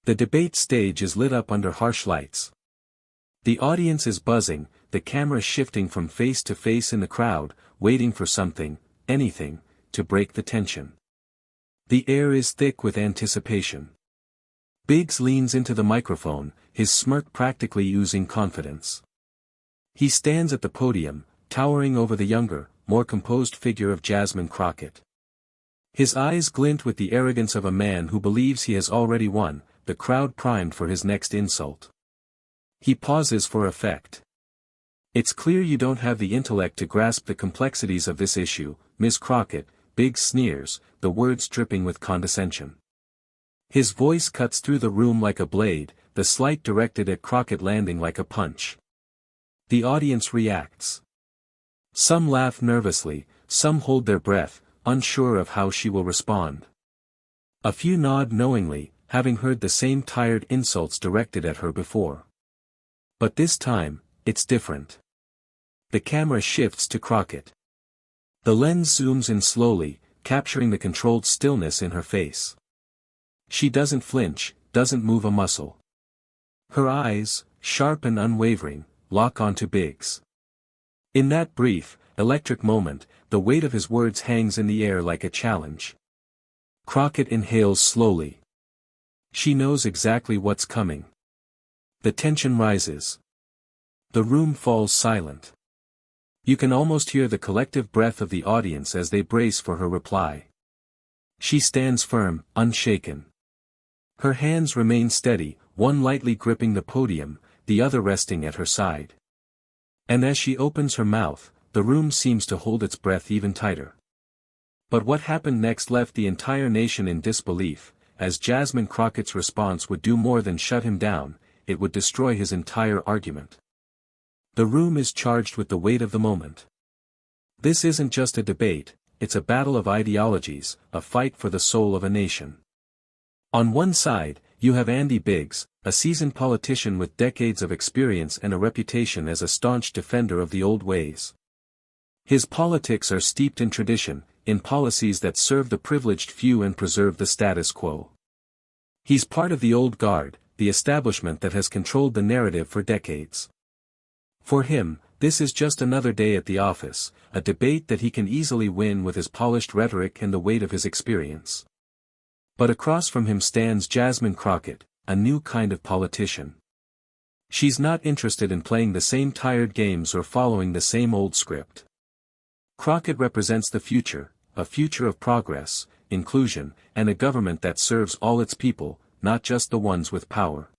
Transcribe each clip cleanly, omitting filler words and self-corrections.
The debate stage is lit up under harsh lights. The audience is buzzing, the camera shifting from face to face in the crowd, waiting for something, anything, to break the tension. The air is thick with anticipation. Biggs leans into the microphone, his smirk practically oozing confidence. He stands at the podium, towering over the younger, more composed figure of Jasmine Crockett. His eyes glint with the arrogance of a man who believes he has already won, the crowd primed for his next insult. He pauses for effect. "It's clear you don't have the intellect to grasp the complexities of this issue, Ms. Crockett," Biggs sneers, the words dripping with condescension. His voice cuts through the room like a blade, the slight directed at Crockett landing like a punch. The audience reacts. Some laugh nervously, some hold their breath, unsure of how she will respond. A few nod knowingly, having heard the same tired insults directed at her before. But this time, it's different. The camera shifts to Crockett. The lens zooms in slowly, capturing the controlled stillness in her face. She doesn't flinch, doesn't move a muscle. Her eyes, sharp and unwavering, lock onto Biggs. In that brief, electric moment, the weight of his words hangs in the air like a challenge. Crockett inhales slowly. She knows exactly what's coming. The tension rises. The room falls silent. You can almost hear the collective breath of the audience as they brace for her reply. She stands firm, unshaken. Her hands remain steady, one lightly gripping the podium, the other resting at her side. And as she opens her mouth, the room seems to hold its breath even tighter. But what happened next left the entire nation in disbelief, as Jasmine Crockett's response would do more than shut him down, it would destroy his entire argument. The room is charged with the weight of the moment. This isn't just a debate, it's a battle of ideologies, a fight for the soul of a nation. On one side, you have Andy Biggs, a seasoned politician with decades of experience and a reputation as a staunch defender of the old ways. His politics are steeped in tradition, in policies that serve the privileged few and preserve the status quo. He's part of the old guard, the establishment that has controlled the narrative for decades. For him, this is just another day at the office, a debate that he can easily win with his polished rhetoric and the weight of his experience. But across from him stands Jasmine Crockett, a new kind of politician. She's not interested in playing the same tired games or following the same old script. Crockett represents the future, a future of progress, inclusion, and a government that serves all its people, not just the ones with power.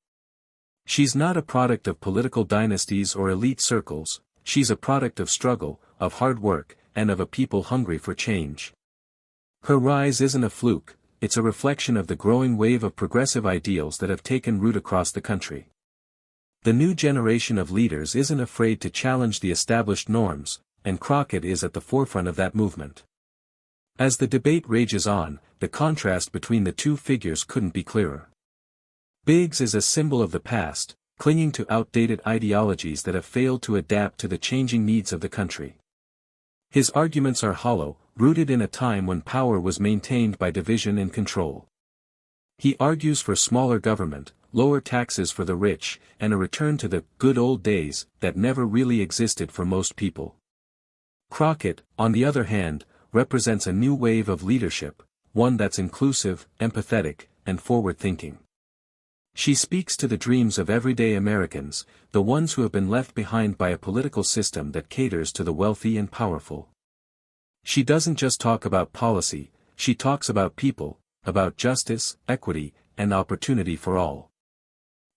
She's not a product of political dynasties or elite circles, she's a product of struggle, of hard work, and of a people hungry for change. Her rise isn't a fluke, it's a reflection of the growing wave of progressive ideals that have taken root across the country. The new generation of leaders isn't afraid to challenge the established norms, and Crockett is at the forefront of that movement. As the debate rages on, the contrast between the two figures couldn't be clearer. Biggs is a symbol of the past, clinging to outdated ideologies that have failed to adapt to the changing needs of the country. His arguments are hollow, rooted in a time when power was maintained by division and control. He argues for smaller government, lower taxes for the rich, and a return to the good old days that never really existed for most people. Crockett, on the other hand, represents a new wave of leadership, one that's inclusive, empathetic, and forward-thinking. She speaks to the dreams of everyday Americans, the ones who have been left behind by a political system that caters to the wealthy and powerful. She doesn't just talk about policy, she talks about people, about justice, equity, and opportunity for all.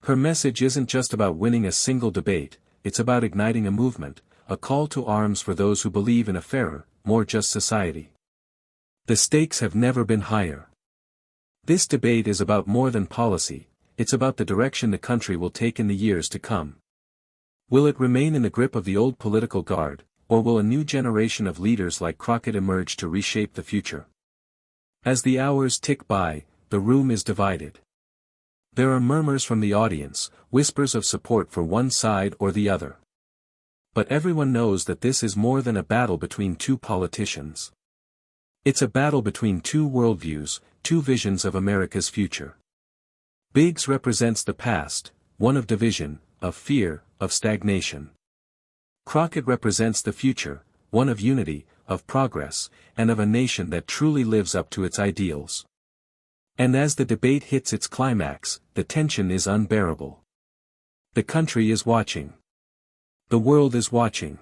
Her message isn't just about winning a single debate, it's about igniting a movement, a call to arms for those who believe in a fairer, more just society. The stakes have never been higher. This debate is about more than policy. It's about the direction the country will take in the years to come. Will it remain in the grip of the old political guard, or will a new generation of leaders like Crockett emerge to reshape the future? As the hours tick by, the room is divided. There are murmurs from the audience, whispers of support for one side or the other. But everyone knows that this is more than a battle between two politicians. It's a battle between two worldviews, two visions of America's future. Biggs represents the past, one of division, of fear, of stagnation. Crockett represents the future, one of unity, of progress, and of a nation that truly lives up to its ideals. And as the debate hits its climax, the tension is unbearable. The country is watching. The world is watching.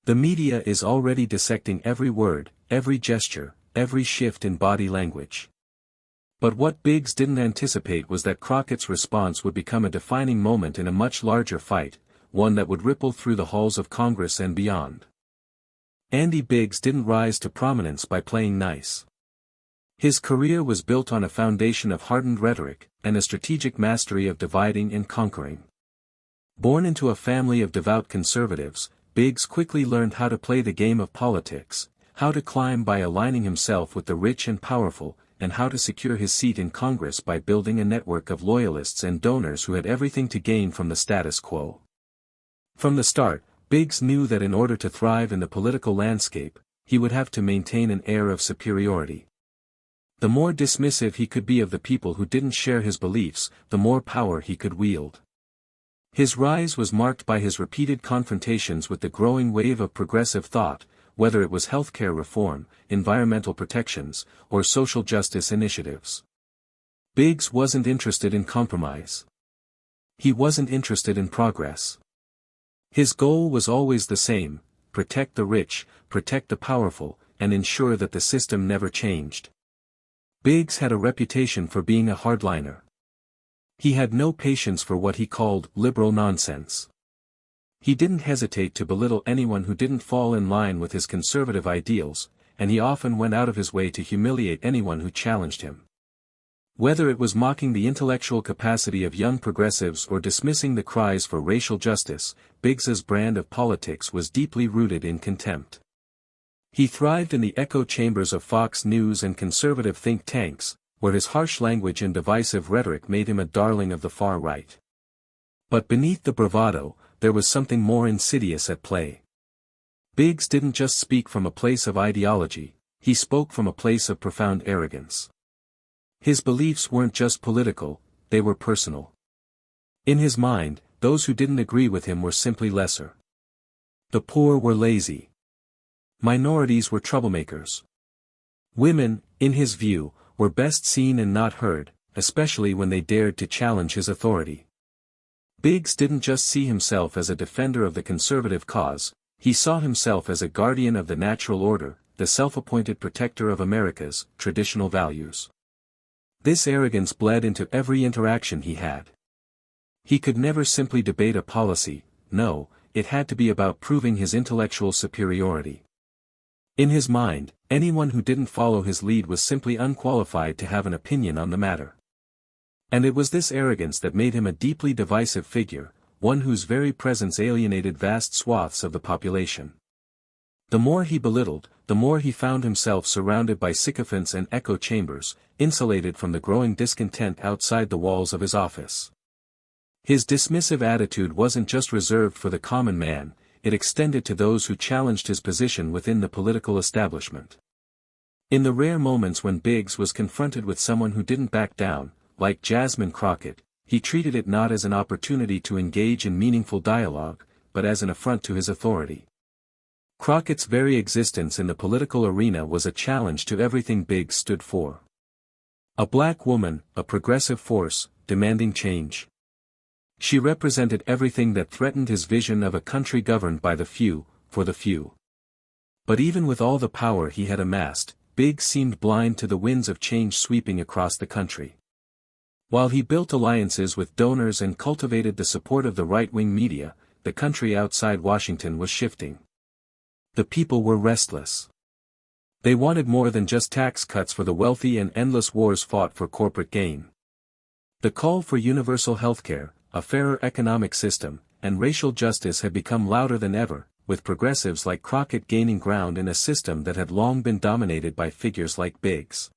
The media is already dissecting every word, every gesture, every shift in body language. But what Biggs didn't anticipate was that Crockett's response would become a defining moment in a much larger fight, one that would ripple through the halls of Congress and beyond. Andy Biggs didn't rise to prominence by playing nice. His career was built on a foundation of hardened rhetoric, and a strategic mastery of dividing and conquering. Born into a family of devout conservatives, Biggs quickly learned how to play the game of politics, how to climb by aligning himself with the rich and powerful, and how to secure his seat in Congress by building a network of loyalists and donors who had everything to gain from the status quo. From the start, Biggs knew that in order to thrive in the political landscape, he would have to maintain an air of superiority. The more dismissive he could be of the people who didn't share his beliefs, the more power he could wield. His rise was marked by his repeated confrontations with the growing wave of progressive thought, whether it was healthcare reform, environmental protections, or social justice initiatives. Biggs wasn't interested in compromise. He wasn't interested in progress. His goal was always the same: protect the rich, protect the powerful, and ensure that the system never changed. Biggs had a reputation for being a hardliner. He had no patience for what he called liberal nonsense. He didn't hesitate to belittle anyone who didn't fall in line with his conservative ideals, and he often went out of his way to humiliate anyone who challenged him. Whether it was mocking the intellectual capacity of young progressives or dismissing the cries for racial justice, Biggs's brand of politics was deeply rooted in contempt. He thrived in the echo chambers of Fox News and conservative think tanks, where his harsh language and divisive rhetoric made him a darling of the far right. But beneath the bravado, there was something more insidious at play. Biggs didn't just speak from a place of ideology, he spoke from a place of profound arrogance. His beliefs weren't just political, they were personal. In his mind, those who didn't agree with him were simply lesser. The poor were lazy. Minorities were troublemakers. Women, in his view, were best seen and not heard, especially when they dared to challenge his authority. Biggs didn't just see himself as a defender of the conservative cause, he saw himself as a guardian of the natural order, the self-appointed protector of America's traditional values. This arrogance bled into every interaction he had. He could never simply debate a policy, no, it had to be about proving his intellectual superiority. In his mind, anyone who didn't follow his lead was simply unqualified to have an opinion on the matter. And it was this arrogance that made him a deeply divisive figure, one whose very presence alienated vast swaths of the population. The more he belittled, the more he found himself surrounded by sycophants and echo chambers, insulated from the growing discontent outside the walls of his office. His dismissive attitude wasn't just reserved for the common man, it extended to those who challenged his position within the political establishment. In the rare moments when Biggs was confronted with someone who didn't back down, like Jasmine Crockett, he treated it not as an opportunity to engage in meaningful dialogue, but as an affront to his authority. Crockett's very existence in the political arena was a challenge to everything Biggs stood for. A black woman, a progressive force, demanding change. She represented everything that threatened his vision of a country governed by the few, for the few. But even with all the power he had amassed, Biggs seemed blind to the winds of change sweeping across the country. While he built alliances with donors and cultivated the support of the right-wing media, the country outside Washington was shifting. The people were restless. They wanted more than just tax cuts for the wealthy and endless wars fought for corporate gain. The call for universal healthcare, a fairer economic system, and racial justice had become louder than ever, with progressives like Crockett gaining ground in a system that had long been dominated by figures like Biggs.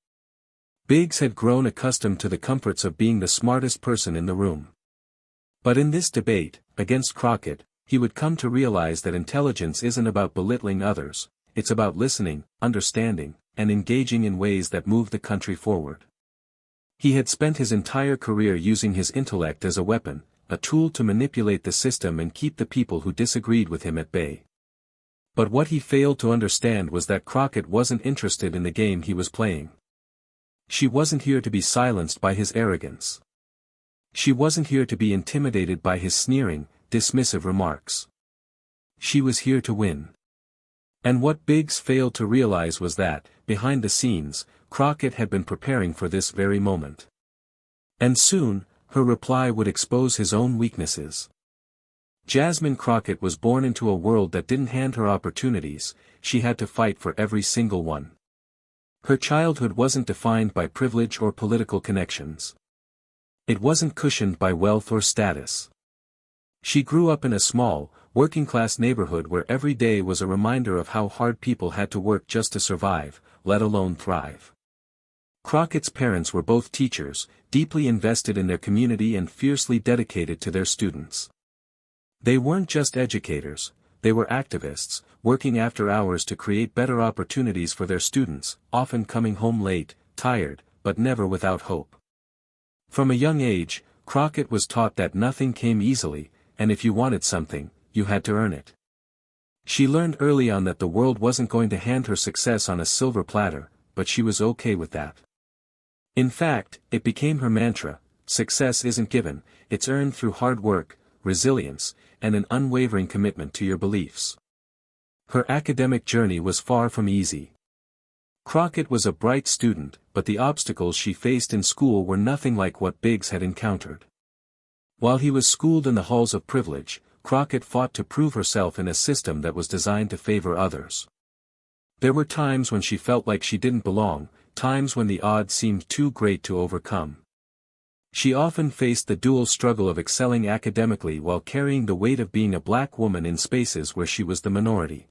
Biggs had grown accustomed to the comforts of being the smartest person in the room. But in this debate, against Crockett, he would come to realize that intelligence isn't about belittling others, it's about listening, understanding, and engaging in ways that move the country forward. He had spent his entire career using his intellect as a weapon, a tool to manipulate the system and keep the people who disagreed with him at bay. But what he failed to understand was that Crockett wasn't interested in the game he was playing. She wasn't here to be silenced by his arrogance. She wasn't here to be intimidated by his sneering, dismissive remarks. She was here to win. And what Biggs failed to realize was that, behind the scenes, Crockett had been preparing for this very moment. And soon, her reply would expose his own weaknesses. Jasmine Crockett was born into a world that didn't hand her opportunities, she had to fight for every single one. Her childhood wasn't defined by privilege or political connections. It wasn't cushioned by wealth or status. She grew up in a small, working-class neighborhood where every day was a reminder of how hard people had to work just to survive, let alone thrive. Crockett's parents were both teachers, deeply invested in their community and fiercely dedicated to their students. They weren't just educators, they were activists, working after hours to create better opportunities for their students, often coming home late, tired, but never without hope. From a young age, Crockett was taught that nothing came easily, and if you wanted something, you had to earn it. She learned early on that the world wasn't going to hand her success on a silver platter, but she was okay with that. In fact, it became her mantra: success isn't given, it's earned through hard work, resilience, and an unwavering commitment to your beliefs. Her academic journey was far from easy. Crockett was a bright student, but the obstacles she faced in school were nothing like what Biggs had encountered. While he was schooled in the halls of privilege, Crockett fought to prove herself in a system that was designed to favor others. There were times when she felt like she didn't belong, times when the odds seemed too great to overcome. She often faced the dual struggle of excelling academically while carrying the weight of being a black woman in spaces where she was the minority.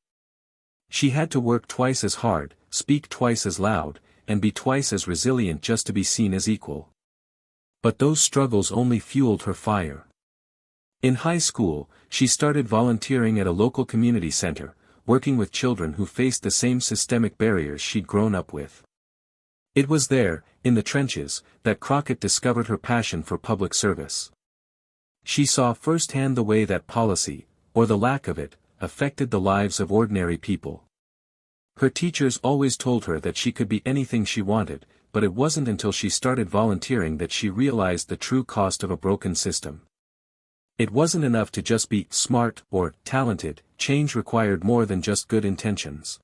She had to work twice as hard, speak twice as loud, and be twice as resilient just to be seen as equal. But those struggles only fueled her fire. In high school, she started volunteering at a local community center, working with children who faced the same systemic barriers she'd grown up with. It was there, in the trenches, that Crockett discovered her passion for public service. She saw firsthand the way that policy, or the lack of it, affected the lives of ordinary people. Her teachers always told her that she could be anything she wanted, but it wasn't until she started volunteering that she realized the true cost of a broken system. It wasn't enough to just be smart or talented, change required more than just good intentions.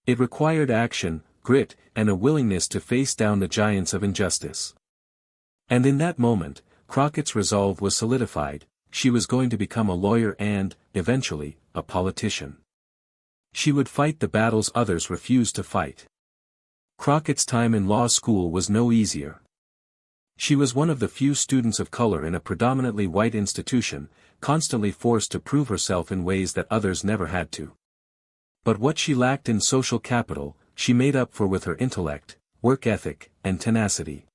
It required action, grit, and a willingness to face down the giants of injustice. And in that moment, Crockett's resolve was solidified: she was going to become a lawyer and, eventually, a politician. She would fight the battles others refused to fight. Crockett's time in law school was no easier. She was one of the few students of color in a predominantly white institution, constantly forced to prove herself in ways that others never had to. But what she lacked in social capital, she made up for with her intellect, work ethic, and tenacity.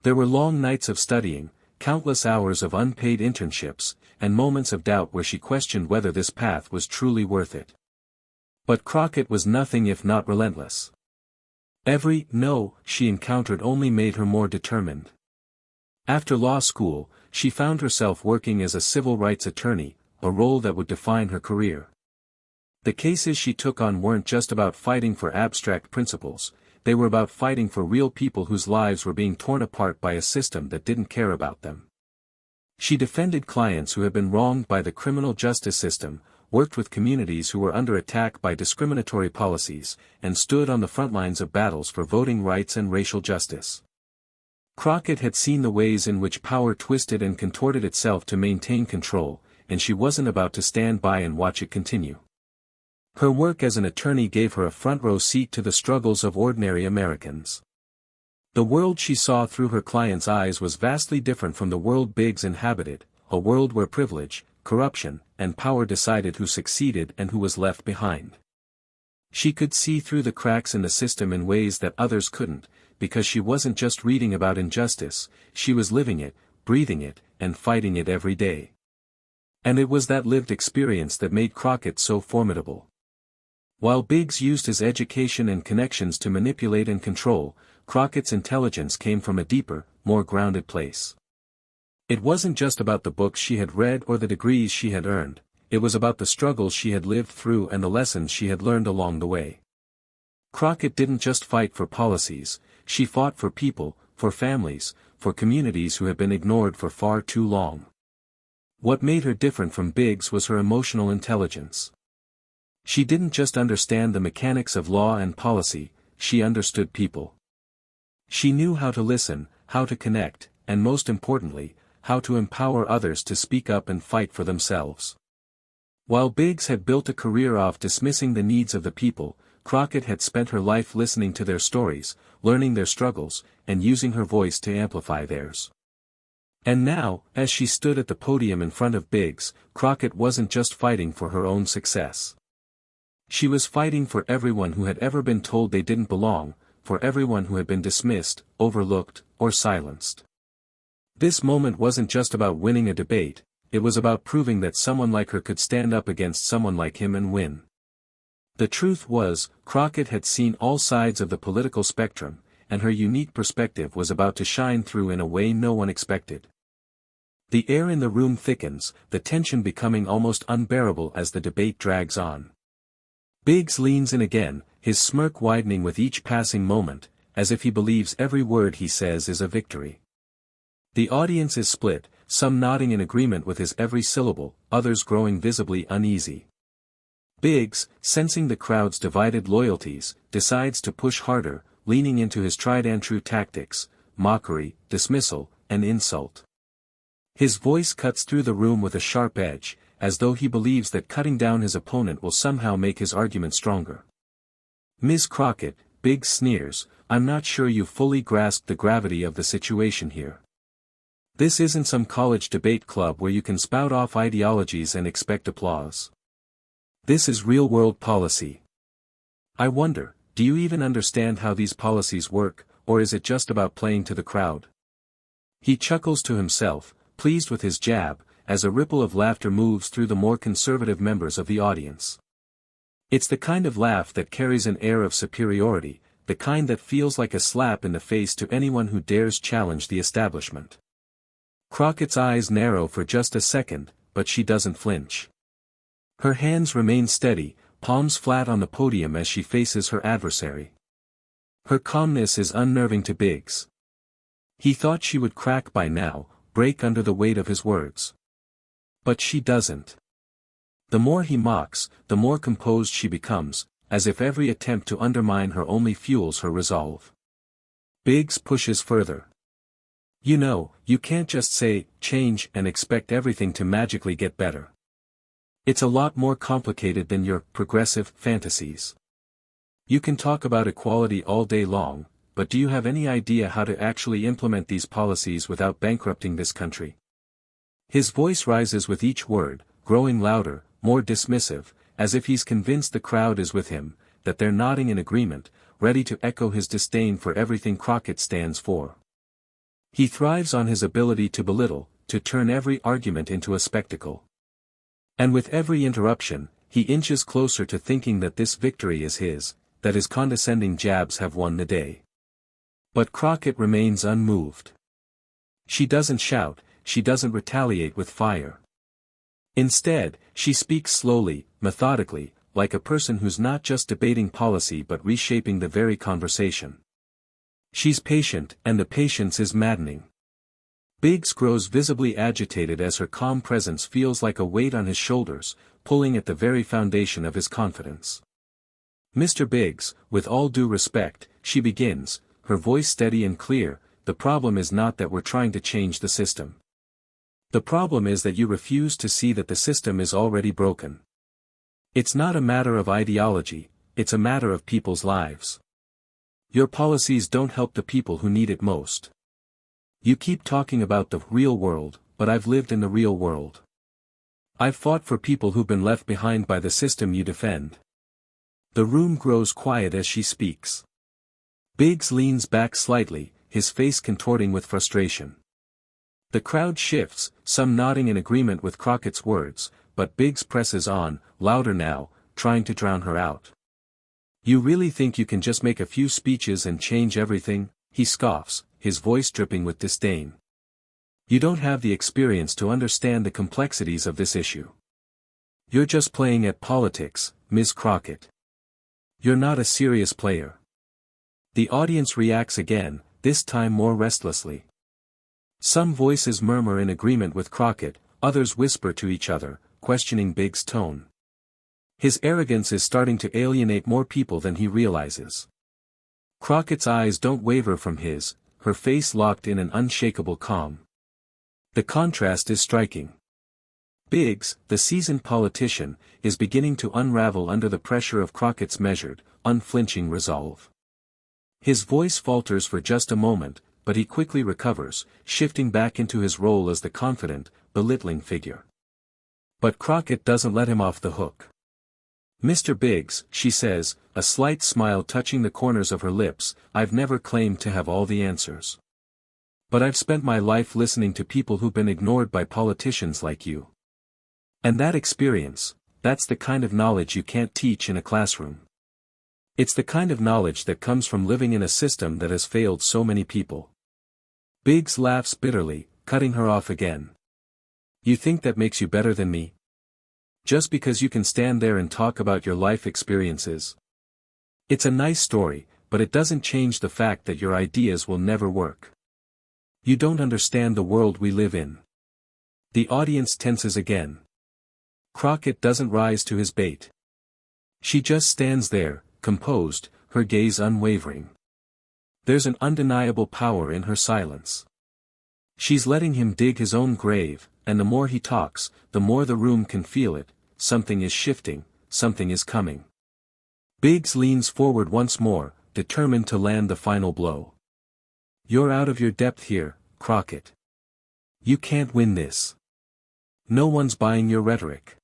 There were long nights of studying, countless hours of unpaid internships, and moments of doubt where she questioned whether this path was truly worth it. But Crockett was nothing if not relentless. Every "no" she encountered only made her more determined. After law school, she found herself working as a civil rights attorney, a role that would define her career. The cases she took on weren't just about fighting for abstract principles, they were about fighting for real people whose lives were being torn apart by a system that didn't care about them. She defended clients who had been wronged by the criminal justice system, worked with communities who were under attack by discriminatory policies, and stood on the front lines of battles for voting rights and racial justice. Crockett had seen the ways in which power twisted and contorted itself to maintain control, and she wasn't about to stand by and watch it continue. Her work as an attorney gave her a front-row seat to the struggles of ordinary Americans. The world she saw through her clients' eyes was vastly different from the world Biggs inhabited, a world where privilege, corruption, and power decided who succeeded and who was left behind. She could see through the cracks in the system in ways that others couldn't, because she wasn't just reading about injustice, she was living it, breathing it, and fighting it every day. And it was that lived experience that made Crockett so formidable. While Biggs used his education and connections to manipulate and control, Crockett's intelligence came from a deeper, more grounded place. It wasn't just about the books she had read or the degrees she had earned, it was about the struggles she had lived through and the lessons she had learned along the way. Crockett didn't just fight for policies, she fought for people, for families, for communities who had been ignored for far too long. What made her different from Biggs was her emotional intelligence. She didn't just understand the mechanics of law and policy, she understood people. She knew how to listen, how to connect, and most importantly, how to empower others to speak up and fight for themselves. While Biggs had built a career off dismissing the needs of the people, Crockett had spent her life listening to their stories, learning their struggles, and using her voice to amplify theirs. And now, as she stood at the podium in front of Biggs, Crockett wasn't just fighting for her own success. She was fighting for everyone who had ever been told they didn't belong, for everyone who had been dismissed, overlooked, or silenced. This moment wasn't just about winning a debate, it was about proving that someone like her could stand up against someone like him and win. The truth was, Crockett had seen all sides of the political spectrum, and her unique perspective was about to shine through in a way no one expected. The air in the room thickens, the tension becoming almost unbearable as the debate drags on. Biggs leans in again, his smirk widening with each passing moment, as if he believes every word he says is a victory. The audience is split, some nodding in agreement with his every syllable, others growing visibly uneasy. Biggs, sensing the crowd's divided loyalties, decides to push harder, leaning into his tried-and-true tactics, mockery, dismissal, and insult. His voice cuts through the room with a sharp edge, as though he believes that cutting down his opponent will somehow make his argument stronger. "Ms. Crockett," Biggs sneers, "I'm not sure you fully grasp the gravity of the situation here. This isn't some college debate club where you can spout off ideologies and expect applause. This is real-world policy. I wonder, do you even understand how these policies work, or is it just about playing to the crowd?" He chuckles to himself, pleased with his jab, as a ripple of laughter moves through the more conservative members of the audience. It's the kind of laugh that carries an air of superiority, the kind that feels like a slap in the face to anyone who dares challenge the establishment. Crockett's eyes narrow for just a second, but she doesn't flinch. Her hands remain steady, palms flat on the podium as she faces her adversary. Her calmness is unnerving to Biggs. He thought she would crack by now, break under the weight of his words. But she doesn't. The more he mocks, the more composed she becomes, as if every attempt to undermine her only fuels her resolve. Biggs pushes further. "You know, you can't just say, change, and expect everything to magically get better. It's a lot more complicated than your progressive fantasies. You can talk about equality all day long, but do you have any idea how to actually implement these policies without bankrupting this country?" His voice rises with each word, growing louder, more dismissive, as if he's convinced the crowd is with him, that they're nodding in agreement, ready to echo his disdain for everything Crockett stands for. He thrives on his ability to belittle, to turn every argument into a spectacle. And with every interruption, he inches closer to thinking that this victory is his, that his condescending jabs have won the day. But Crockett remains unmoved. She doesn't shout, she doesn't retaliate with fire. Instead, she speaks slowly, methodically, like a person who's not just debating policy but reshaping the very conversation. She's patient, and the patience is maddening. Biggs grows visibly agitated as her calm presence feels like a weight on his shoulders, pulling at the very foundation of his confidence. "Mr. Biggs, with all due respect," she begins, her voice steady and clear, "the problem is not that we're trying to change the system. The problem is that you refuse to see that the system is already broken. It's not a matter of ideology, it's a matter of people's lives. Your policies don't help the people who need it most. You keep talking about the real world, but I've lived in the real world. I've fought for people who've been left behind by the system you defend." The room grows quiet as she speaks. Biggs leans back slightly, his face contorting with frustration. The crowd shifts, some nodding in agreement with Crockett's words, but Biggs presses on, louder now, trying to drown her out. "You really think you can just make a few speeches and change everything, he scoffs, his voice dripping with disdain. You don't have the experience to understand the complexities of this issue. You're just playing at politics, Ms. Crockett. You're not a serious player. The audience reacts again, this time more restlessly. Some voices murmur in agreement with Crockett, others whisper to each other, questioning Biggs' tone. His arrogance is starting to alienate more people than he realizes. Crockett's eyes don't waver from his, her face locked in an unshakable calm. The contrast is striking. Biggs, the seasoned politician, is beginning to unravel under the pressure of Crockett's measured, unflinching resolve. His voice falters for just a moment, but he quickly recovers, shifting back into his role as the confident, belittling figure. But Crockett doesn't let him off the hook. Mr. Biggs, she says, a slight smile touching the corners of her lips, I've never claimed to have all the answers. But I've spent my life listening to people who've been ignored by politicians like you. And that experience, that's the kind of knowledge you can't teach in a classroom. It's the kind of knowledge that comes from living in a system that has failed so many people. Biggs laughs bitterly, cutting her off again. You think that makes you better than me? Just because you can stand there and talk about your life experiences? It's a nice story, but it doesn't change the fact that your ideas will never work. You don't understand the world we live in. The audience tenses again. Crockett doesn't rise to his bait. She just stands there, composed, her gaze unwavering. There's an undeniable power in her silence. She's letting him dig his own grave, and the more he talks, the more the room can feel it, something is shifting, something is coming. Biggs leans forward once more, determined to land the final blow. You're out of your depth here, Crockett. You can't win this. No one's buying your rhetoric.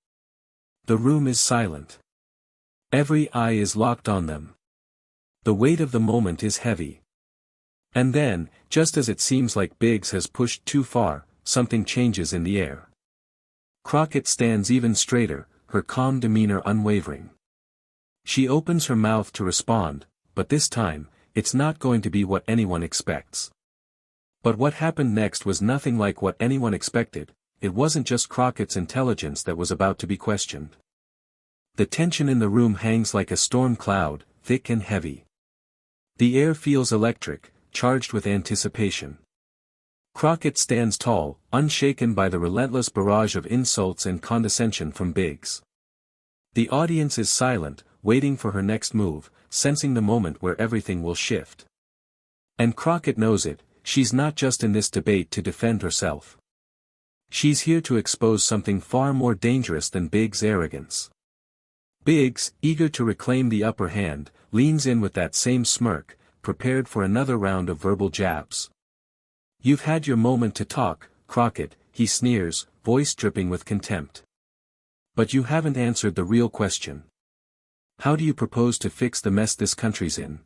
The room is silent. Every eye is locked on them. The weight of the moment is heavy. And then, just as it seems like Biggs has pushed too far, something changes in the air. Crockett stands even straighter, her calm demeanor unwavering. She opens her mouth to respond, but this time, it's not going to be what anyone expects. But what happened next was nothing like what anyone expected. It wasn't just Crockett's intelligence that was about to be questioned. The tension in the room hangs like a storm cloud, thick and heavy. The air feels electric, charged with anticipation. Crockett stands tall, unshaken by the relentless barrage of insults and condescension from Biggs. The audience is silent, waiting for her next move, sensing the moment where everything will shift. And Crockett knows it, she's not just in this debate to defend herself. She's here to expose something far more dangerous than Biggs' arrogance. Biggs, eager to reclaim the upper hand, leans in with that same smirk, prepared for another round of verbal jabs. You've had your moment to talk, Crockett, he sneers, voice dripping with contempt. But you haven't answered the real question. How do you propose to fix the mess this country's in?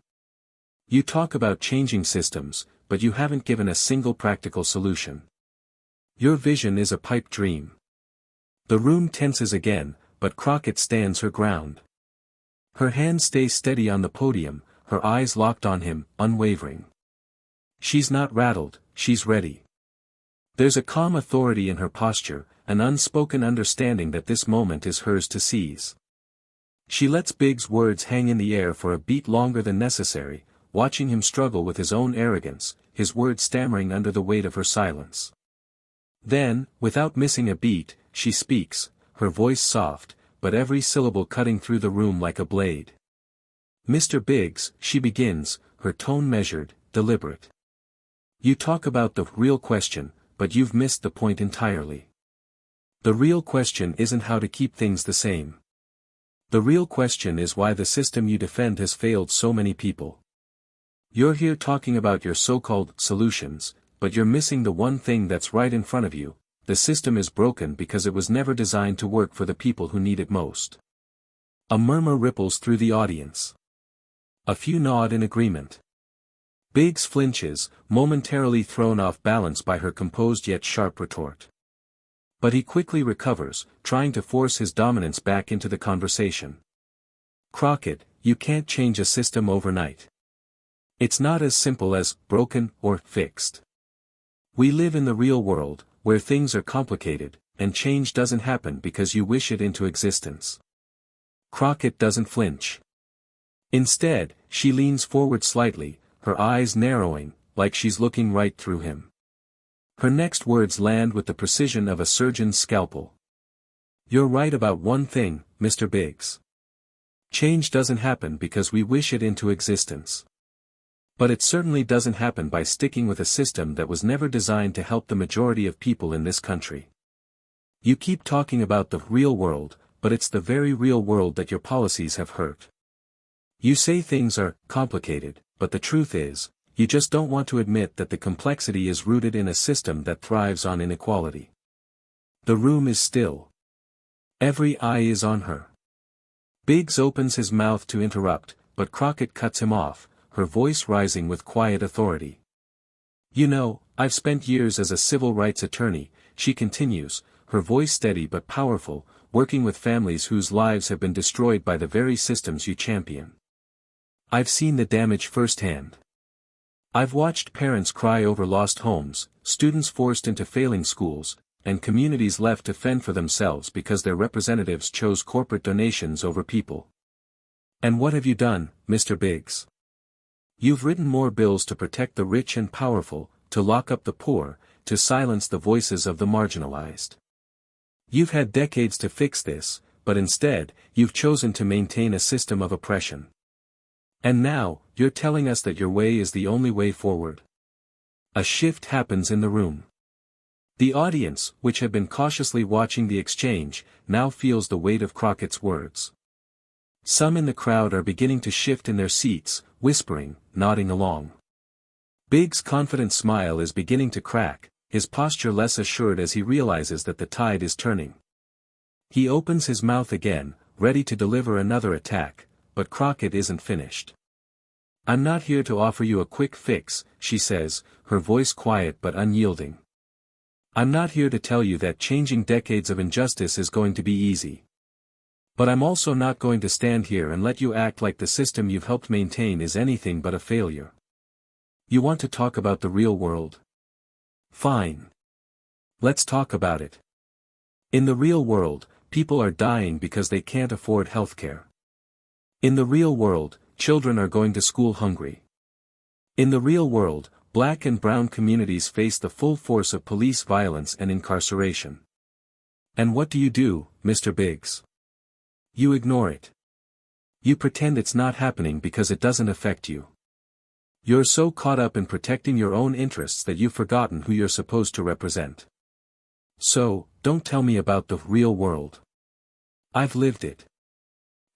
You talk about changing systems, but you haven't given a single practical solution. Your vision is a pipe dream. The room tenses again, but Crockett stands her ground. Her hand stays steady on the podium, her eyes locked on him, unwavering. She's not rattled, she's ready. There's a calm authority in her posture, an unspoken understanding that this moment is hers to seize. She lets Biggs' words hang in the air for a beat longer than necessary, watching him struggle with his own arrogance, his words stammering under the weight of her silence. Then, without missing a beat, she speaks, her voice soft, but every syllable cutting through the room like a blade. Mr. Biggs, she begins, her tone measured, deliberate. You talk about the real question, but you've missed the point entirely. The real question isn't how to keep things the same. The real question is why the system you defend has failed so many people. You're here talking about your so-called solutions, but you're missing the one thing that's right in front of you. The system is broken because it was never designed to work for the people who need it most. A murmur ripples through the audience. A few nod in agreement. Biggs flinches, momentarily thrown off balance by her composed yet sharp retort. But he quickly recovers, trying to force his dominance back into the conversation. Crockett, you can't change a system overnight. It's not as simple as broken or fixed. We live in the real world, where things are complicated, and change doesn't happen because you wish it into existence. Crockett doesn't flinch. Instead, she leans forward slightly, her eyes narrowing, like she's looking right through him. Her next words land with the precision of a surgeon's scalpel. You're right about one thing, Mr. Biggs. Change doesn't happen because we wish it into existence. But it certainly doesn't happen by sticking with a system that was never designed to help the majority of people in this country. You keep talking about the real world, but it's the very real world that your policies have hurt. You say things are complicated, but the truth is, you just don't want to admit that the complexity is rooted in a system that thrives on inequality. The room is still. Every eye is on her. Biggs opens his mouth to interrupt, but Crockett cuts him off, her voice rising with quiet authority. You know, I've spent years as a civil rights attorney, she continues, her voice steady but powerful, working with families whose lives have been destroyed by the very systems you champion. I've seen the damage firsthand. I've watched parents cry over lost homes, students forced into failing schools, and communities left to fend for themselves because their representatives chose corporate donations over people. And what have you done, Mr. Biggs? You've written more bills to protect the rich and powerful, to lock up the poor, to silence the voices of the marginalized. You've had decades to fix this, but instead, you've chosen to maintain a system of oppression. And now, you're telling us that your way is the only way forward. A shift happens in the room. The audience, which had been cautiously watching the exchange, now feels the weight of Crockett's words. Some in the crowd are beginning to shift in their seats, whispering, nodding along. Biggs' confident smile is beginning to crack, his posture less assured as he realizes that the tide is turning. He opens his mouth again, ready to deliver another attack, but Crockett isn't finished. I'm not here to offer you a quick fix, she says, her voice quiet but unyielding. I'm not here to tell you that changing decades of injustice is going to be easy. But I'm also not going to stand here and let you act like the system you've helped maintain is anything but a failure. You want to talk about the real world? Fine. Let's talk about it. In the real world, people are dying because they can't afford healthcare. In the real world, children are going to school hungry. In the real world, Black and brown communities face the full force of police violence and incarceration. And what do, Mr. Biggs? You ignore it. You pretend it's not happening because it doesn't affect you. You're so caught up in protecting your own interests that you've forgotten who you're supposed to represent. So, don't tell me about the real world. I've lived it.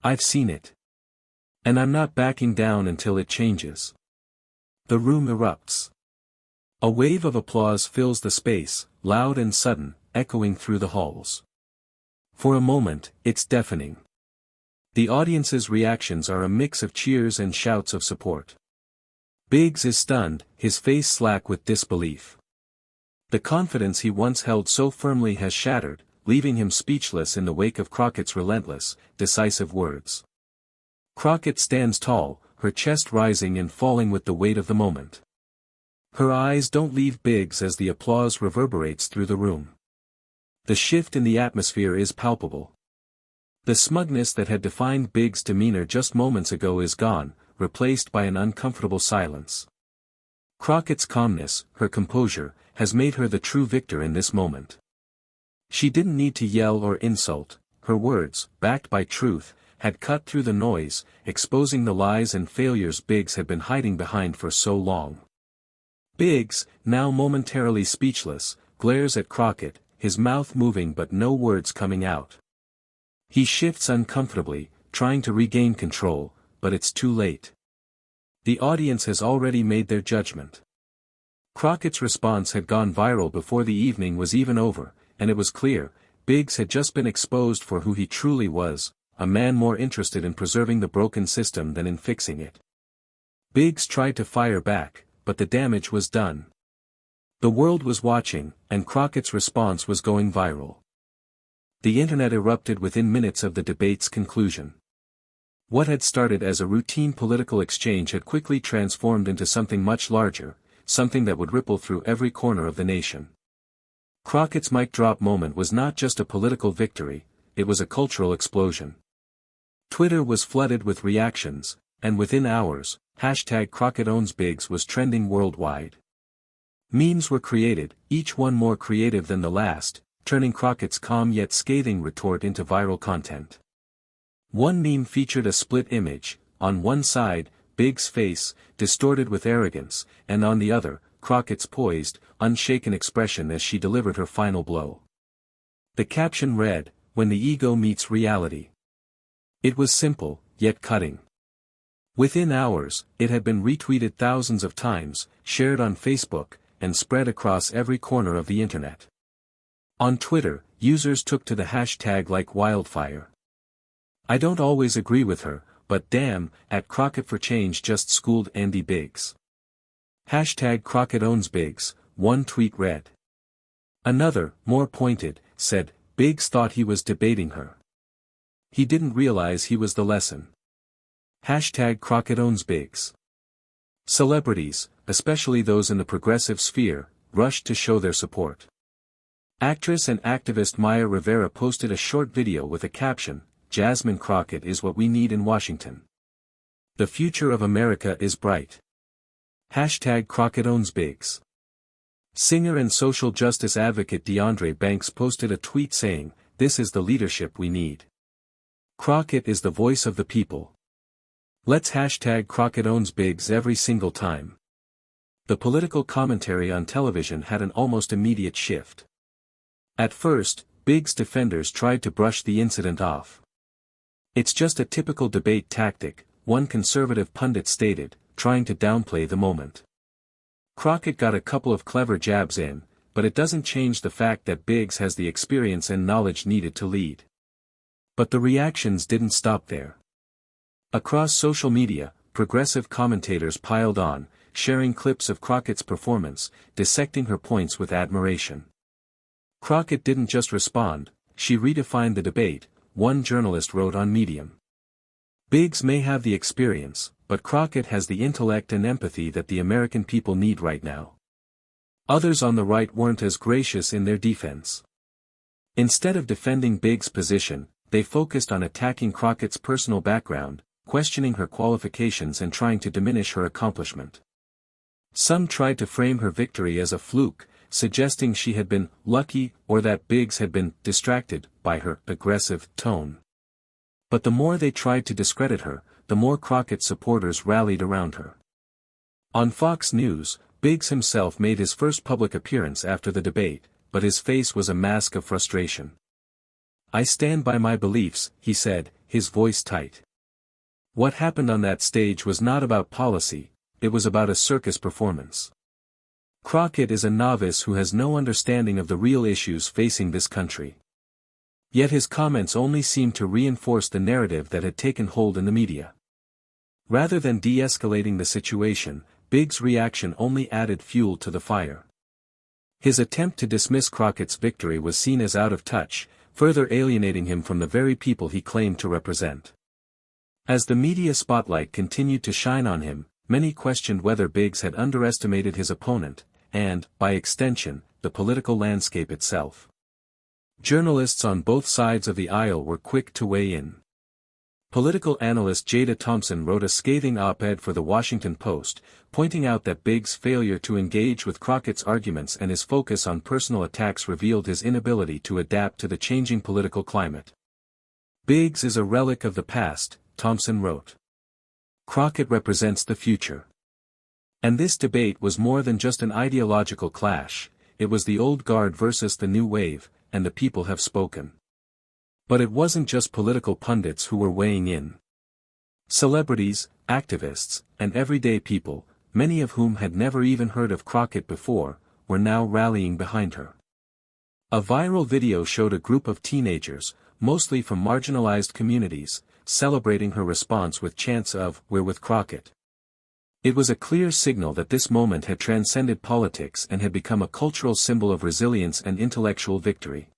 I've seen it. And I'm not backing down until it changes. The room erupts. A wave of applause fills the space, loud and sudden, echoing through the halls. For a moment, it's deafening. The audience's reactions are a mix of cheers and shouts of support. Biggs is stunned, his face slack with disbelief. The confidence he once held so firmly has shattered, leaving him speechless in the wake of Crockett's relentless, decisive words. Crockett stands tall, her chest rising and falling with the weight of the moment. Her eyes don't leave Biggs as the applause reverberates through the room. The shift in the atmosphere is palpable. The smugness that had defined Biggs' demeanor just moments ago is gone, replaced by an uncomfortable silence. Crockett's calmness, her composure, has made her the true victor in this moment. She didn't need to yell or insult, her words, backed by truth, had cut through the noise, exposing the lies and failures Biggs had been hiding behind for so long. Biggs, now momentarily speechless, glares at Crockett, his mouth moving but no words coming out. He shifts uncomfortably, trying to regain control, but it's too late. The audience has already made their judgment. Crockett's response had gone viral before the evening was even over, and it was clear, Biggs had just been exposed for who he truly was, a man more interested in preserving the broken system than in fixing it. Biggs tried to fire back, but the damage was done. The world was watching, and Crockett's response was going viral. The internet erupted within minutes of the debate's conclusion. What had started as a routine political exchange had quickly transformed into something much larger, something that would ripple through every corner of the nation. Crockett's mic drop moment was not just a political victory, it was a cultural explosion. Twitter was flooded with reactions, and within hours, #CrockettOwnsBiggs was trending worldwide. Memes were created, each one more creative than the last, turning Crockett's calm yet scathing retort into viral content. One meme featured a split image, on one side, Biggs' face, distorted with arrogance, and on the other, Crockett's poised, unshaken expression as she delivered her final blow. The caption read, "When the ego meets reality." It was simple, yet cutting. Within hours, it had been retweeted thousands of times, shared on Facebook, and spread across every corner of the internet. On Twitter, users took to the hashtag like wildfire. "I don't always agree with her, but damn, @CrockettForChange just schooled Andy Biggs." #CrockettOwnsBiggs, one tweet read. Another, more pointed, said, "Biggs thought he was debating her. He didn't realize he was the lesson." #CrockettOwnsBiggs. Celebrities, especially those in the progressive sphere, rushed to show their support. Actress and activist Maya Rivera posted a short video with a caption, "Jasmine Crockett is what we need in Washington. The future of America is bright." #CrockettOwnsBiggs. Singer and social justice advocate DeAndre Banks posted a tweet saying, "This is the leadership we need. Crockett is the voice of the people. Let's #CrockettOwnsBiggs every single time." The political commentary on television had an almost immediate shift. At first, Biggs' defenders tried to brush the incident off. "It's just a typical debate tactic," one conservative pundit stated, trying to downplay the moment. Crockett got a couple of clever jabs in, but it doesn't change the fact that Biggs has the experience and knowledge needed to lead. But the reactions didn't stop there. Across social media, progressive commentators piled on, sharing clips of Crockett's performance, dissecting her points with admiration. Crockett didn't just respond, she redefined the debate, one journalist wrote on Medium. "Biggs may have the experience, but Crockett has the intellect and empathy that the American people need right now." Others on the right weren't as gracious in their defense. Instead of defending Biggs' position, they focused on attacking Crockett's personal background, questioning her qualifications and trying to diminish her accomplishment. Some tried to frame her victory as a fluke, suggesting she had been lucky or that Biggs had been distracted by her aggressive tone. But the more they tried to discredit her, the more Crockett supporters rallied around her. On Fox News, Biggs himself made his first public appearance after the debate, but his face was a mask of frustration. "I stand by my beliefs," he said, his voice tight. What happened on that stage was not about policy, it was about a circus performance. Crockett is a novice who has no understanding of the real issues facing this country. Yet his comments only seemed to reinforce the narrative that had taken hold in the media. Rather than de-escalating the situation, Biggs' reaction only added fuel to the fire. His attempt to dismiss Crockett's victory was seen as out of touch, further alienating him from the very people he claimed to represent. As the media spotlight continued to shine on him, many questioned whether Biggs had underestimated his opponent, and, by extension, the political landscape itself. Journalists on both sides of the aisle were quick to weigh in. Political analyst Jada Thompson wrote a scathing op-ed for The Washington Post, pointing out that Biggs' failure to engage with Crockett's arguments and his focus on personal attacks revealed his inability to adapt to the changing political climate. "Biggs is a relic of the past," Thompson wrote. "Crockett represents the future." And this debate was more than just an ideological clash, it was the old guard versus the new wave, and the people have spoken. But it wasn't just political pundits who were weighing in. Celebrities, activists, and everyday people, many of whom had never even heard of Crockett before, were now rallying behind her. A viral video showed a group of teenagers, mostly from marginalized communities, celebrating her response with chants of "We're with Crockett." It was a clear signal that this moment had transcended politics and had become a cultural symbol of resilience and intellectual victory.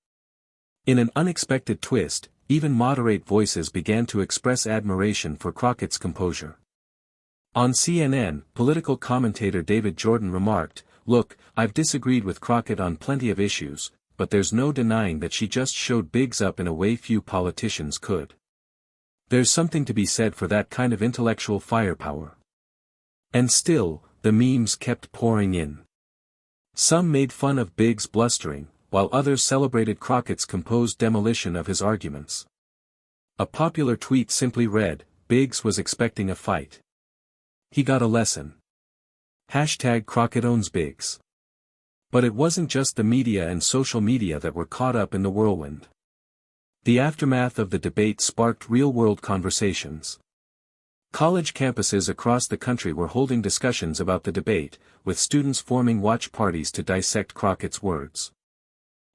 In an unexpected twist, even moderate voices began to express admiration for Crockett's composure. On CNN, political commentator David Jordan remarked, "Look, I've disagreed with Crockett on plenty of issues, but there's no denying that she just showed Biggs up in a way few politicians could. There's something to be said for that kind of intellectual firepower." And still, the memes kept pouring in. Some made fun of Biggs' blustering, while others celebrated Crockett's composed demolition of his arguments. A popular tweet simply read, "Biggs was expecting a fight. He got a lesson. #Crockett owns Biggs." But it wasn't just the media and social media that were caught up in the whirlwind. The aftermath of the debate sparked real-world conversations. College campuses across the country were holding discussions about the debate, with students forming watch parties to dissect Crockett's words.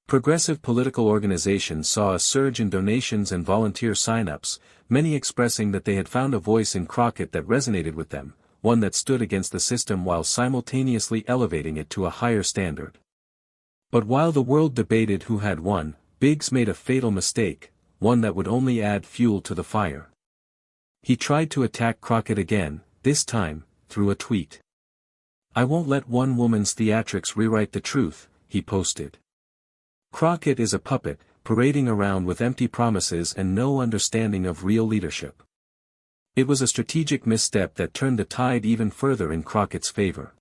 Progressive political organizations saw a surge in donations and volunteer sign-ups, many expressing that they had found a voice in Crockett that resonated with them, one that stood against the system while simultaneously elevating it to a higher standard. But while the world debated who had won, Biggs made a fatal mistake, one that would only add fuel to the fire. He tried to attack Crockett again, this time, through a tweet. "I won't let one woman's theatrics rewrite the truth," he posted. Crockett is a puppet, parading around with empty promises and no understanding of real leadership. It was a strategic misstep that turned the tide even further in Crockett's favor.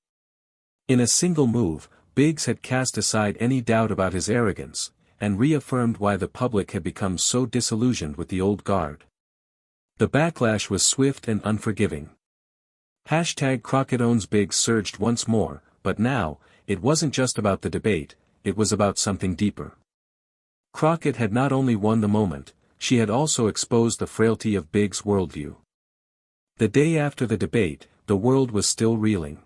In a single move, Biggs had cast aside any doubt about his arrogance, and reaffirmed why the public had become so disillusioned with the old guard. The backlash was swift and unforgiving. #Crockett owns Biggs surged once more, but now, it wasn't just about the debate, it was about something deeper. Crockett had not only won the moment, she had also exposed the frailty of Biggs' worldview. The day after the debate, the world was still reeling.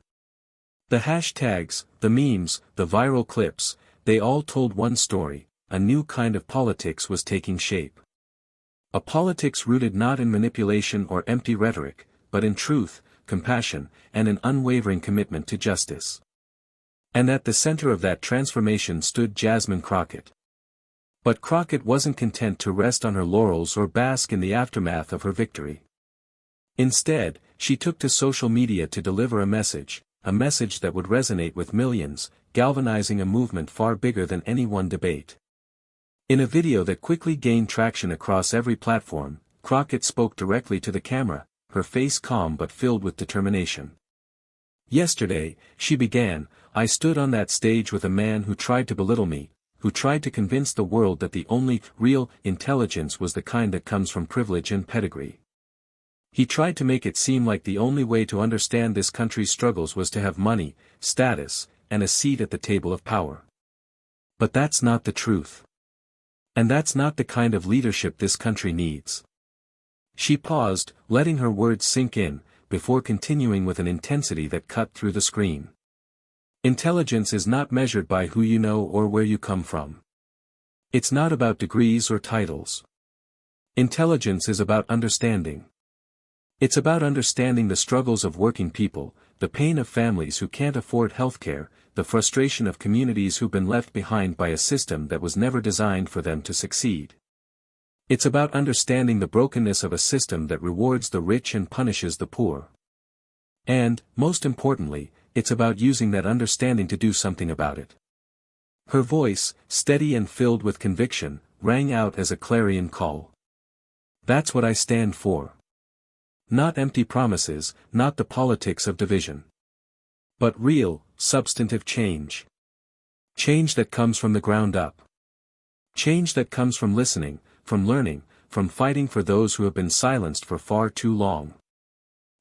The hashtags, the memes, the viral clips, they all told one story: a new kind of politics was taking shape. A politics rooted not in manipulation or empty rhetoric, but in truth, compassion, and an unwavering commitment to justice. And at the center of that transformation stood Jasmine Crockett. But Crockett wasn't content to rest on her laurels or bask in the aftermath of her victory. Instead, she took to social media to deliver a message that would resonate with millions, galvanizing a movement far bigger than any one debate. In a video that quickly gained traction across every platform, Crockett spoke directly to the camera, her face calm but filled with determination. "Yesterday," she began, "I stood on that stage with a man who tried to belittle me, who tried to convince the world that the only real intelligence was the kind that comes from privilege and pedigree. He tried to make it seem like the only way to understand this country's struggles was to have money, status, and a seat at the table of power. But that's not the truth. And that's not the kind of leadership this country needs." She paused, letting her words sink in, before continuing with an intensity that cut through the screen. "Intelligence is not measured by who you know or where you come from. It's not about degrees or titles. Intelligence is about understanding. It's about understanding the struggles of working people, the pain of families who can't afford healthcare, the frustration of communities who've been left behind by a system that was never designed for them to succeed. It's about understanding the brokenness of a system that rewards the rich and punishes the poor. And, most importantly, it's about using that understanding to do something about it." Her voice, steady and filled with conviction, rang out as a clarion call. "That's what I stand for. Not empty promises, not the politics of division. But real, substantive change. Change that comes from the ground up. Change that comes from listening, from learning, from fighting for those who have been silenced for far too long."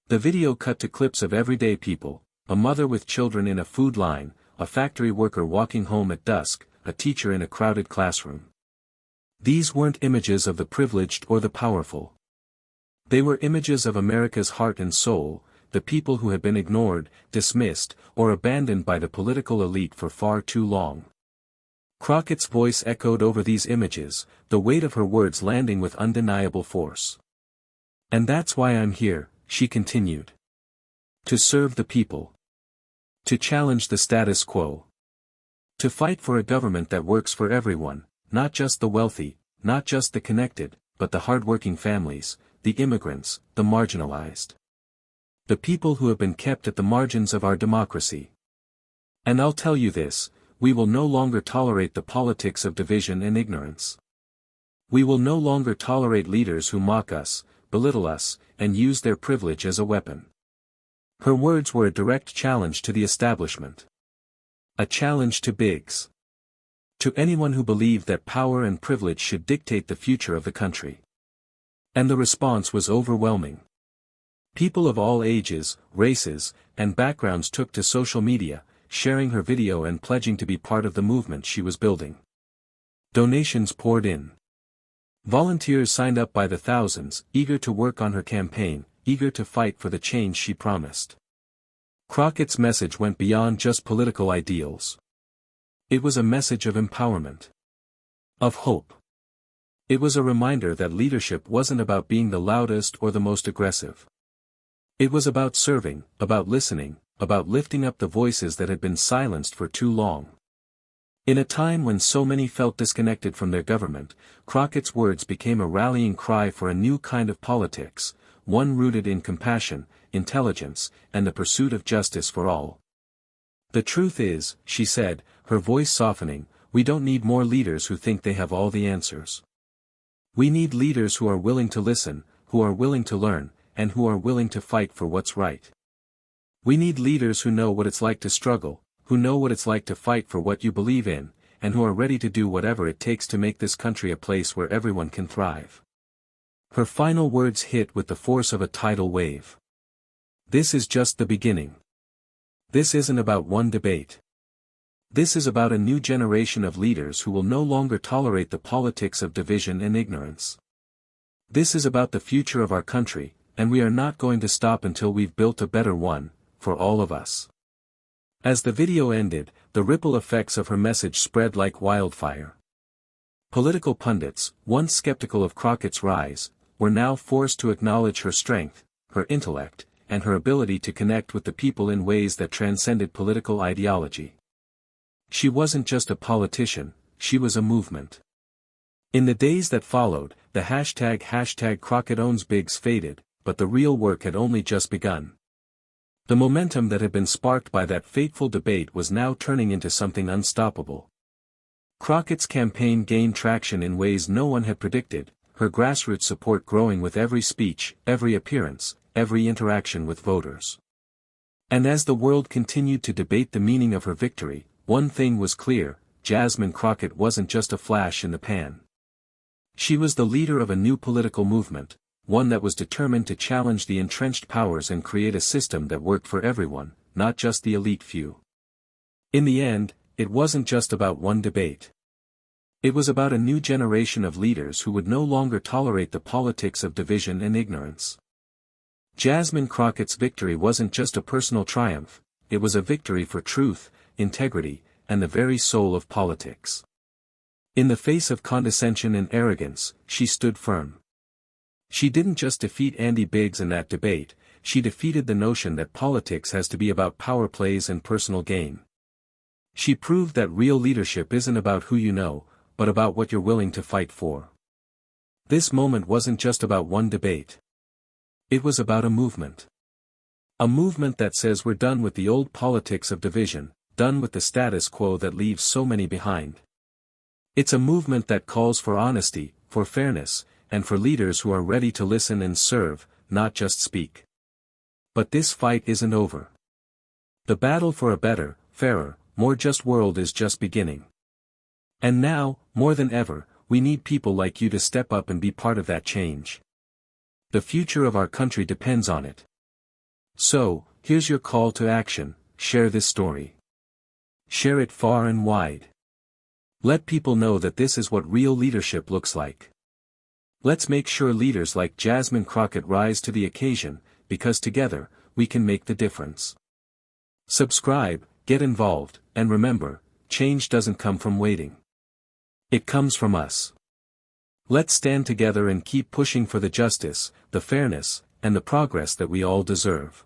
The video cut to clips of everyday people: a mother with children in a food line, a factory worker walking home at dusk, a teacher in a crowded classroom. These weren't images of the privileged or the powerful. They were images of America's heart and soul, the people who had been ignored, dismissed, or abandoned by the political elite for far too long. Crockett's voice echoed over these images, the weight of her words landing with undeniable force. "And that's why I'm here," she continued. "To serve the people. To challenge the status quo. To fight for a government that works for everyone, not just the wealthy, not just the connected, but the hardworking families, the immigrants, the marginalized. The people who have been kept at the margins of our democracy. And I'll tell you this, we will no longer tolerate the politics of division and ignorance. We will no longer tolerate leaders who mock us, belittle us, and use their privilege as a weapon. Her words were a direct challenge to the establishment. A challenge to bigs. To anyone who believed that power and privilege should dictate the future of the country. And the response was overwhelming. People of all ages, races, and backgrounds took to social media, sharing her video and pledging to be part of the movement she was building. Donations poured in. Volunteers signed up by the thousands, eager to work on her campaign, eager to fight for the change she promised. Crockett's message went beyond just political ideals. It was a message of empowerment. Of hope. It was a reminder that leadership wasn't about being the loudest or the most aggressive. It was about serving, about listening, about lifting up the voices that had been silenced for too long. In a time when so many felt disconnected from their government, Crockett's words became a rallying cry for a new kind of politics, one rooted in compassion, intelligence, and the pursuit of justice for all. The truth is, she said, her voice softening, we don't need more leaders who think they have all the answers. We need leaders who are willing to listen, who are willing to learn, and who are willing to fight for what's right. We need leaders who know what it's like to struggle, who know what it's like to fight for what you believe in, and who are ready to do whatever it takes to make this country a place where everyone can thrive. Her final words hit with the force of a tidal wave. This is just the beginning. This isn't about one debate. This is about a new generation of leaders who will no longer tolerate the politics of division and ignorance. This is about the future of our country, and we are not going to stop until we've built a better one, for all of us. As the video ended, the ripple effects of her message spread like wildfire. Political pundits, once skeptical of Crockett's rise, were now forced to acknowledge her strength, her intellect, and her ability to connect with the people in ways that transcended political ideology. She wasn't just a politician, she was a movement. In the days that followed, the hashtag Crockett owns bigs faded, but the real work had only just begun. The momentum that had been sparked by that fateful debate was now turning into something unstoppable. Crockett's campaign gained traction in ways no one had predicted, her grassroots support growing with every speech, every appearance, every interaction with voters. And as the world continued to debate the meaning of her victory, one thing was clear, Jasmine Crockett wasn't just a flash in the pan. She was the leader of a new political movement, one that was determined to challenge the entrenched powers and create a system that worked for everyone, not just the elite few. In the end, it wasn't just about one debate. It was about a new generation of leaders who would no longer tolerate the politics of division and ignorance. Jasmine Crockett's victory wasn't just a personal triumph, it was a victory for truth, integrity, and the very soul of politics. In the face of condescension and arrogance, she stood firm. She didn't just defeat Andy Biggs in that debate, she defeated the notion that politics has to be about power plays and personal gain. She proved that real leadership isn't about who you know, but about what you're willing to fight for. This moment wasn't just about one debate. It was about a movement. A movement that says we're done with the old politics of division, done with the status quo that leaves so many behind. It's a movement that calls for honesty, for fairness, and for leaders who are ready to listen and serve, not just speak. But this fight isn't over. The battle for a better, fairer, more just world is just beginning. And now, more than ever, we need people like you to step up and be part of that change. The future of our country depends on it. So, here's your call to action, share this story. Share it far and wide. Let people know that this is what real leadership looks like. Let's make sure leaders like Jasmine Crockett rise to the occasion, because together, we can make the difference. Subscribe, get involved, and remember, change doesn't come from waiting. It comes from us. Let's stand together and keep pushing for the justice, the fairness, and the progress that we all deserve.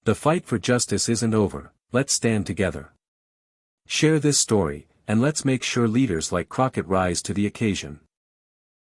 The fight for justice isn't over, let's stand together. Share this story, and let's make sure leaders like Crockett rise to the occasion.